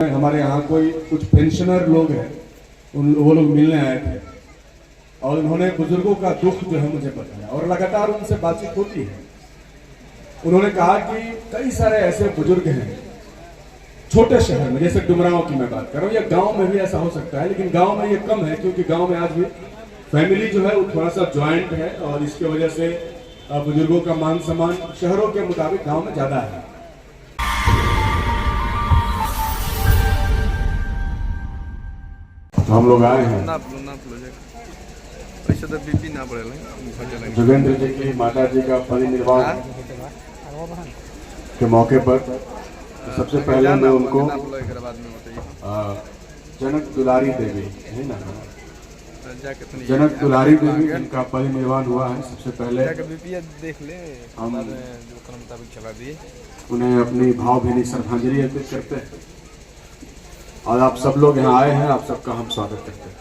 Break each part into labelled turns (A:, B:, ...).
A: हमारे यहाँ कोई कुछ पेंशनर लोग हैं, वो लोग मिलने आए थे और उन्होंने बुजुर्गों का दुख जो है मुझे बताया और लगातार उनसे बातचीत होती है। उन्होंने कहा कि कई सारे ऐसे बुजुर्ग हैं छोटे शहर में, जैसे डुमरांव की मैं बात कर रहा हूँ, या गांव में भी ऐसा हो सकता है, लेकिन गांव में ये कम है क्योंकि गांव में आज भी फैमिली जो है वो थोड़ा सा ज्वाइंट है और इसकी वजह से बुजुर्गों का मान सम्मान शहरों के मुताबिक गांव में ज्यादा है। तो हम लोग आए हैं जोगेंद्र जी की माता जी का परिनिर्वाण के मौके पर। तो सबसे पहले मैं उनको जनक दुलारी देवी है ना, जनक दुलारी देवी जिनका परिनिर्वाण हुआ है, सबसे पहले हम उन्हें अपनी भावभीनी श्रद्धांजलि अर्पित करते हैं और आप सब लोग यहाँ आए हैं, आप सबका हम स्वागत करते हैं।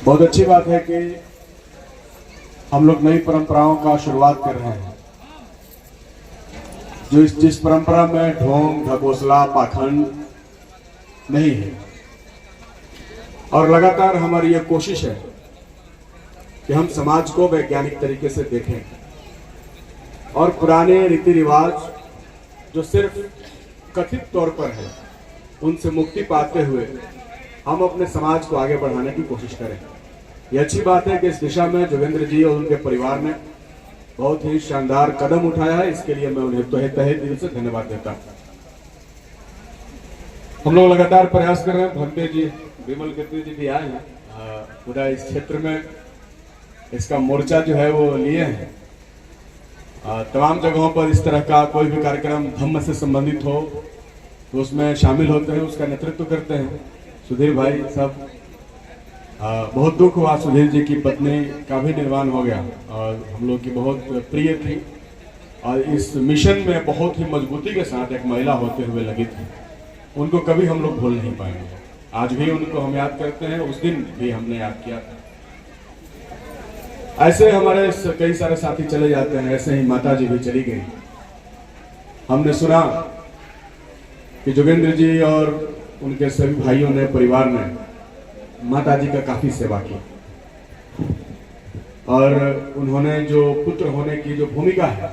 A: बहुत अच्छी बात है कि हम लोग नई परंपराओं का शुरुआत कर रहे हैं। जिस परंपरा में ढोंग ढकोसला पाखंड नहीं है, और लगातार हमारी यह कोशिश है कि हम समाज को वैज्ञानिक तरीके से देखें और पुराने रीति रिवाज जो सिर्फ कथित तौर पर है उनसे मुक्ति पाते हुए हम अपने समाज को आगे बढ़ाने की कोशिश करें। यह अच्छी बात है कि इस दिशा में जोगेंद्र जी और उनके परिवार ने बहुत ही शानदार कदम उठाया है, इसके लिए मैं उन्हें तहे दिल से धन्यवाद देता हूं। हम लोग लगातार प्रयास कर रहे हैं। भंते जी, विमल कीर्ति जी भी आए हैं, पूरा इस क्षेत्र में इसका मोर्चा जो है वो लिए हैं। तमाम जगहों पर इस तरह का कोई भी कार्यक्रम धम्म से संबंधित हो तो उसमें शामिल होते हैं, उसका नेतृत्व करते हैं सुधीर भाई सब। बहुत दुख हुआ, सुधीर जी की पत्नी का भी निर्वाण हो गया और हम लोग की बहुत प्रिय थी और इस मिशन में बहुत ही मजबूती के साथ एक महिला होते हुए लगी थी। उनको कभी हम लोग भूल नहीं पाएंगे, आज भी उनको हम याद करते हैं, उस दिन भी हमने याद किया था। ऐसे हमारे कई सारे साथी चले जाते हैं, ऐसे ही माता जी भी चली गई। हमने सुना कि जोगेंद्र जी और उनके सभी भाइयों ने, परिवार ने माता जी का काफी सेवा की और उन्होंने जो पुत्र होने की जो भूमिका है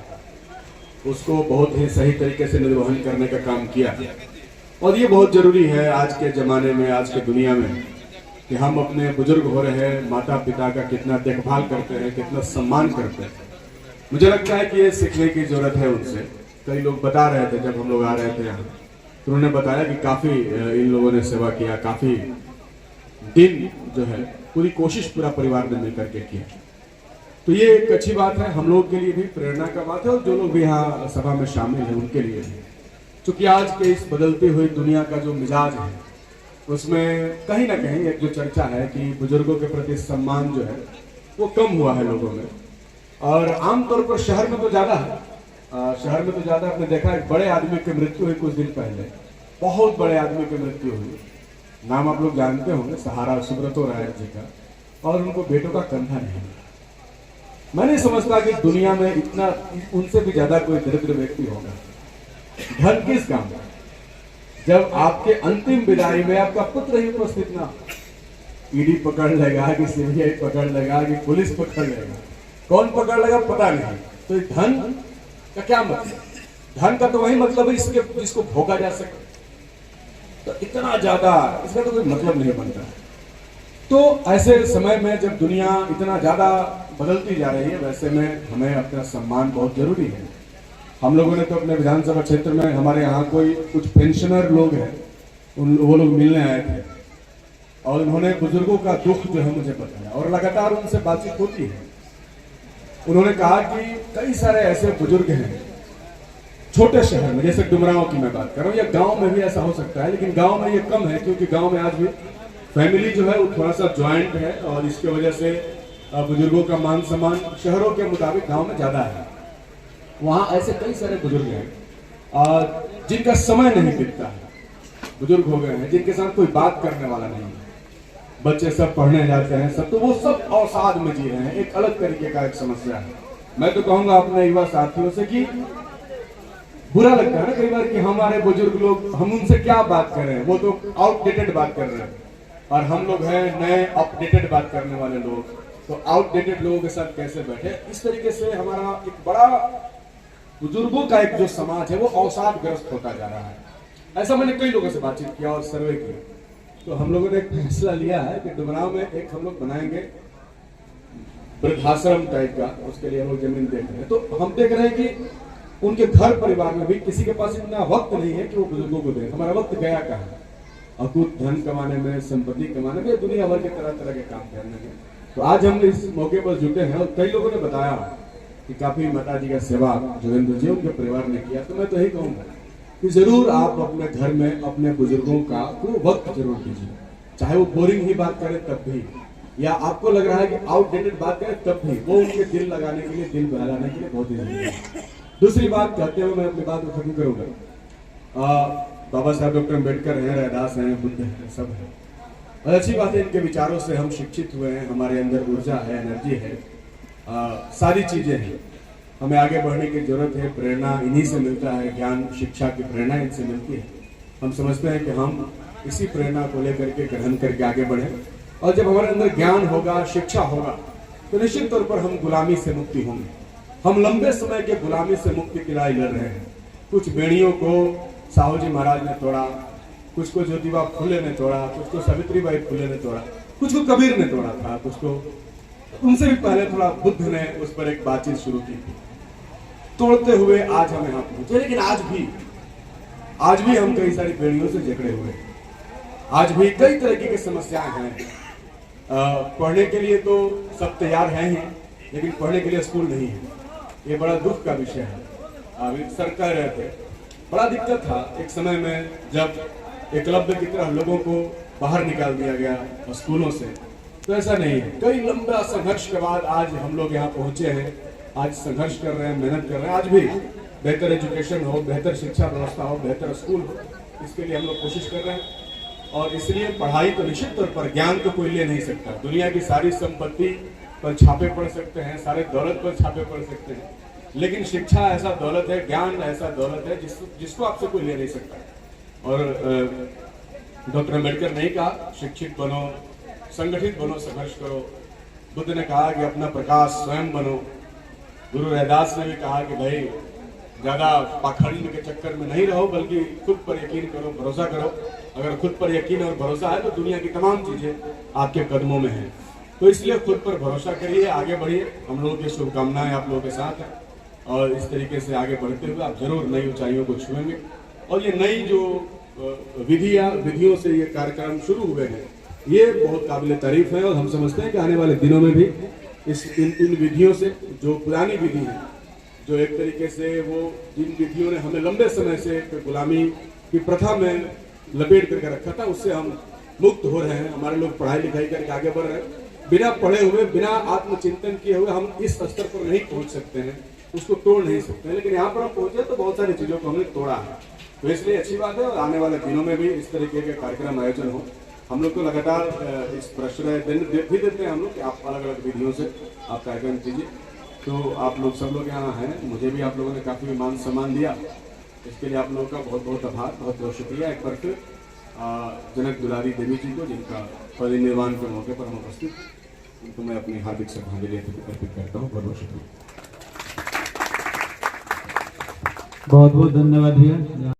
A: उसको बहुत ही सही तरीके से निर्वहन करने का काम किया। और ये बहुत जरूरी है आज के जमाने में, आज के दुनिया में, कि हम अपने बुजुर्ग हो रहे हैं माता पिता का कितना देखभाल करते हैं, कितना सम्मान करते हैं। मुझे लगता है कि ये सीखने की जरूरत है उनसे। कई लोग बता रहे थे जब हम लोग आ रहे थे यहाँ, तो उन्होंने बताया कि काफी इन लोगों ने सेवा किया, काफी दिन जो है पूरी कोशिश पूरा परिवार ने मिलकर के किया। तो ये एक अच्छी बात है, हम लोग के लिए भी प्रेरणा का बात है और जो लोग भी यहाँ सभा में शामिल हैं उनके लिए भी। क्योंकि आज के इस बदलती हुई दुनिया का जो मिजाज है उसमें कहीं ना कहीं एक जो चर्चा है कि बुजुर्गों के प्रति सम्मान जो है वो कम हुआ है लोगों में। और आमतौर पर शहर में तो ज्यादा है, शहर में तो ज्यादा। आपने देखा एक बड़े आदमी की मृत्यु हुई कुछ दिन पहले, बहुत बड़े आदमी की मृत्यु हुई, नाम आप लोग जानते होंगे, सहारा सुब्रतो राय जी का, और उनको बेटों का कंधा नहीं। मैं नहीं समझता कि दुनिया में इतना, उनसे भी ज्यादा कोई दरिद्र व्यक्ति होगा। धन किस काम का, जब आपके अंतिम विदाई में आपका पुत्र ही उपस्थित ना, ईडी पकड़ लेगा कि सीबीआई पकड़ लेगा कि पुलिस पकड़ लेगा, कौन पकड़ लेगा पता नहीं। तो धन का क्या मतलब? धन का तो वही मतलब है इसके जिसको भोगा जा सके। तो इतना ज्यादा इसका तो कोई मतलब नहीं बनता। तो ऐसे समय में जब दुनिया इतना ज्यादा बदलती जा रही है, वैसे में हमें अपना सम्मान बहुत जरूरी है। हम लोगों ने तो अपने विधानसभा क्षेत्र में, हमारे यहाँ कोई कुछ पेंशनर लोग हैं, वो लोग मिलने आए थे और उन्होंने बुजुर्गों का दुख जो है मुझे बताया और लगातार उनसे बातचीत होती है। उन्होंने कहा कि कई सारे ऐसे बुजुर्ग हैं छोटे शहर में, जैसे डुमरांव की मैं बात कर रहा हूँ, या गांव में भी ऐसा हो सकता है, लेकिन गांव में ये कम है क्योंकि गांव में आज भी फैमिली जो है वो थोड़ा सा ज्वाइंट है और इसकी वजह से बुजुर्गों का मान सम्मान शहरों के मुताबिक गांव में ज्यादा है। वहां ऐसे कई सारे बुजुर्ग हैं जिनका समय नहीं बीतता है, बुजुर्ग हो गए हैं जिनके साथ कोई बात करने वाला नहीं है, बच्चे सब पढ़ने जाते हैं सब, तो वो सब अवसाद में जी रहे हैं। एक अलग तरीके का एक समस्या है। मैं तो कहूंगा अपने युवा साथियों से कि बुरा लगता है ना कई बार कि हमारे बुजुर्ग लोग, हम उनसे क्या बात कर रहे हैं, वो तो आउटडेटेड बात कर रहे हैं और हम लोग हैं नए अपडेटेड बात करने वाले लोग, तो आउटडेटेड लोगों के साथ कैसे बैठे। इस तरीके से हमारा एक बड़ा बुजुर्गों का एक जो समाज है वो अवसादग्रस्त होता जा रहा है। ऐसा मैंने कई लोगों से बातचीत किया और सर्वे किया, तो हम लोगों ने एक फैसला लिया है कि डुमरांव में एक हम लोग बनाएंगे वृद्धाश्रम टाइप का, उसके लिए हम लोग जमीन देख रहे हैं। तो हम देख रहे हैं कि उनके घर परिवार में भी किसी के पास इतना वक्त नहीं है कि वो बुजुर्गों को दे। हमारा वक्त गया कहाँ, अकूत धन कमाने में, संपत्ति कमाने में, दुनिया भर के तरह तरह के काम करने में। तो आज हम इस मौके पर जुटे हैं और कई लोगों ने बताया कि काफी माता जी का सेवा जोगेंद्र जी उनके परिवार ने किया। तो मैं तो यही कहूँगा कि जरूर आप अपने घर में अपने बुजुर्गों का वक्त जरूर दीजिए, चाहे वो बोरिंग ही बात करें तब भी, या आपको लग रहा है कि आउटडेटेड बात करें तब भी, वो उनके दिल लगाने के लिए, दिल बहलाने के लिए बहुत ही जरूरी है। दूसरी बात कहते हुए मैं अपनी बात को खत्म करूंगा। बाबा साहब डॉक्टर अम्बेडकर हैं, रैदास हैं, बुद्ध हैं, सब है और अच्छी बात है, इनके विचारों से हम शिक्षित हुए हैं, हमारे अंदर ऊर्जा है, एनर्जी है, सारी चीजें हैं। हमें आगे बढ़ने की जरूरत है, प्रेरणा इन्हीं से मिलता है, ज्ञान शिक्षा की प्रेरणा इनसे मिलती है। हम समझते हैं कि हम इसी प्रेरणा को लेकर के ग्रहण करके आगे बढ़े और जब हमारे अंदर ज्ञान होगा, शिक्षा होगा, तो निश्चित तौर पर हम गुलामी से मुक्ति होंगे। हम लंबे समय के गुलामी से मुक्ति की लड़ाई लड़ रहे हैं। कुछ बेड़ियों को साहू जी महाराज ने तोड़ा, कुछ को ज्योतिबा फुले ने तोड़ा, कुछ को सावित्रीबाई फुले ने तोड़ा, कुछ को कबीर ने तोड़ा था, कुछ को उनसे भी पहले थोड़ा बुद्ध ने उस पर एक बातचीत शुरू की थी। तोड़ते हुए आज हम यहाँ पहुंचे, लेकिन आज भी हम कई सारी बेड़ियों से जकड़े हुए, आज भी कई तरह की समस्याएं हैं। पढ़ने के लिए तो सब तैयार हैं ही, लेकिन पढ़ने के लिए स्कूल नहीं है, ये बड़ा दुख का विषय है। अभी सर कह रहे थे बड़ा दिक्कत था एक समय में जब एकलव्य की तरह लोगों को बाहर निकाल दिया गया स्कूलों से, तो ऐसा नहीं है। कई लंबा संघर्ष के बाद आज हम लोग यहाँ पहुंचे हैं, आज संघर्ष कर रहे हैं, मेहनत कर रहे हैं। आज भी बेहतर एजुकेशन हो, बेहतर शिक्षा व्यवस्था हो, बेहतर स्कूल हो, इसके लिए हम लोग कोशिश कर रहे हैं। और इसलिए पढ़ाई तो निश्चित तौर पर, ज्ञान तो कोई ले नहीं सकता। दुनिया की सारी संपत्ति पर छापे पड़ सकते हैं, सारे दौलत पर छापे पड़ सकते हैं, लेकिन शिक्षा ऐसा दौलत है, ज्ञान ऐसा दौलत है जिसको आपसे कोई ले नहीं सकता। और डॉक्टर अम्बेडकर ने कहा शिक्षित बनो, संगठित बनो, संघर्ष करो। बुद्ध ने कहा कि अपना प्रकाश स्वयं बनो। गुरु रैदास ने भी कहा कि भाई ज्यादा पाखंड के चक्कर में नहीं रहो, बल्कि खुद पर यकीन करो, भरोसा करो। अगर खुद पर यकीन और भरोसा है तो दुनिया की तमाम चीजें आपके कदमों में हैं। तो इसलिए खुद पर भरोसा करिए, आगे बढ़िए। हम लोगों की शुभकामनाएं आप लोगों के साथ हैं और इस तरीके से आगे बढ़ते हुए आप जरूर नई ऊंचाइयों को छुएंगे। और ये नई जो विधियों से ये कार्यक्रम शुरू हुए हैं, ये बहुत काबिल तारीफ है और हम समझते हैं कि आने वाले दिनों में भी इन विधियों से, जो पुरानी विधि है, जो एक तरीके से वो जिन विधियों ने हमें लंबे समय से गुलामी की प्रथा में लपेट करके रखा था, उससे हम मुक्त हो रहे हैं। हमारे लोग पढ़ाई लिखाई करके आगे बढ़ रहे हैं। बिना पढ़े हुए, बिना आत्मचिंतन किए हुए हम इस स्तर पर नहीं पहुंच सकते हैं, उसको तोड़ नहीं सकते हैं। लेकिन यहाँ पर हम पहुंचे तो बहुत सारी चीजों को हमने तोड़ा है, तो इसलिए अच्छी बात है। और आने वाले दिनों में भी इस तरीके के कार्यक्रम आयोजन हो। हम लोग तो लगातार इस प्रश्रय भी देते हैं हम लोग कि आप अलग अलग विधियों से आप कार्यक्रम कीजिए। तो आप लोग सब लोग यहाँ हैं, मुझे भी आप लोगों ने काफी मान सम्मान दिया, इसके लिए आप लोगों का बहुत बहुत आभार, बहुत बहुत शुक्रिया। एक बार फिर जनक दुलारी देवी जी को, जिनका परिनिर्वाण के मौके पर हम उपस्थित, उनको मैं अपनी हार्दिक श्रद्धांजलि अर्पित करता हूँ। बहुत बहुत शुक्रिया।
B: बहुत बहुत धन्यवाद भैया।